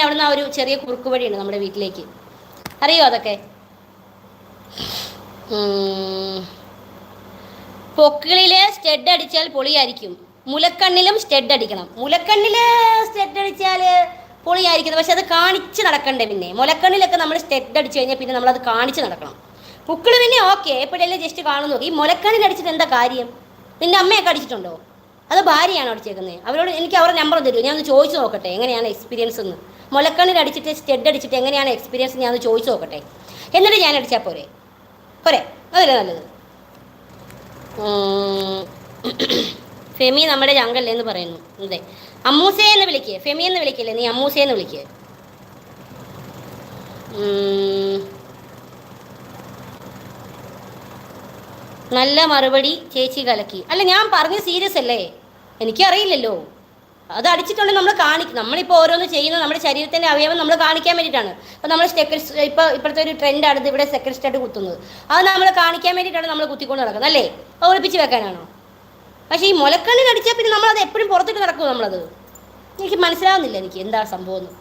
പിന്നെ അവിടുന്ന് ആ ഒരു ചെറിയ കുറുക്ക് വഴിയുണ്ട് നമ്മുടെ വീട്ടിലേക്ക്. അറിയോ അതൊക്കെ? പൊക്കിളിൽ സ്റ്റെഡ് അടിച്ചാൽ പൊളിയായിരിക്കും. മുലക്കണ്ണിലും സ്റ്റെഡ് അടിക്കണം. മുലക്കണ്ണിൽ സ്റ്റെഡ് അടിച്ചാൽ പൊളിയായിരിക്കുന്നത്, പക്ഷെ അത് കാണിച്ച് നടക്കണ്ടേ. പിന്നെ മുലക്കണ്ണിലൊക്കെ നമ്മൾ സ്റ്റെഡ് അടിച്ചു കഴിഞ്ഞാൽ പിന്നെ നമ്മളത് കാണിച്ച് നടക്കണം. പൊക്കിള് പിന്നെ ഓക്കെ, എപ്പോഴല്ലേ ജസ്റ്റ് കാണുന്നു. ഈ മുലക്കണ്ണിൽ അടിച്ചിട്ട് എന്താ കാര്യം? നിന്റെ അമ്മയൊക്കെ അടിച്ചിട്ടുണ്ടോ? അത് ഭാര്യയാണോ അടിച്ചേക്കുന്നത്? അവരോട് എനിക്ക് അവരുടെ നമ്പർ തരുമോ? ഞാൻ ഒന്ന് ചോദിച്ചു നോക്കട്ടെ എങ്ങനെയാണ് എക്സ്പീരിയൻസ് എന്ന്. മുലക്കണ്ണിൽ അടിച്ചിട്ട് സ്റ്റെഡ് അടിച്ചിട്ട് എങ്ങനെയാണ് എക്സ്പീരിയൻസ് ഞാൻ ഒന്ന് ചോദിച്ചു നോക്കട്ടെ. എന്നിട്ട് ഞാൻ അടിച്ചാൽ പോരെ? പോരെ? അതല്ലേ നല്ലത്. ഫെമി നമ്മുടെ ജങ്കല്ലേ എന്ന് പറയുന്നു. അതെ, അമ്മൂസേ എന്ന് വിളിക്കുക. ഫെമി എന്ന് വിളിക്കില്ലേ നീ, അമ്മൂസേ എന്ന് വിളിക്കുക. നല്ല മറുപടി ചേച്ചി കലക്കി. അല്ല, ഞാൻ പറഞ്ഞ സീരിയസ് അല്ലേ? എനിക്കറിയില്ലല്ലോ. അത് അടിച്ചിട്ടുണ്ടെങ്കിൽ നമ്മൾ കാണിക്കും. നമ്മളിപ്പോൾ ഓരോന്ന് ചെയ്യുന്നത് നമ്മുടെ ശരീരത്തിൻ്റെ അവയവം നമ്മൾ കാണിക്കാൻ വേണ്ടിയിട്ടാണ്. അപ്പോൾ നമ്മൾ ഇപ്പോഴത്തെ ഒരു ട്രെൻഡാണ് ഇവിടെ സെക്കൻഡ് സ്റ്റഡ് കുത്തുന്നത്. അത് നമ്മൾ കാണിക്കാൻ വേണ്ടിയിട്ടാണ് നമ്മൾ കുത്തിക്കൊണ്ട് നടക്കുന്നത് അല്ലേ? ഒളിപ്പിച്ച് വെക്കാനാണോ? പക്ഷേ ഈ മുലക്കണ്ണിൽ അടിച്ചാൽ പിന്നെ നമ്മളത് എപ്പോഴും പുറത്തിട്ട് നടക്കുമോ? നമ്മളത് എനിക്ക് മനസ്സിലാവുന്നില്ല, എനിക്ക് എന്താ സംഭവം എന്ന്.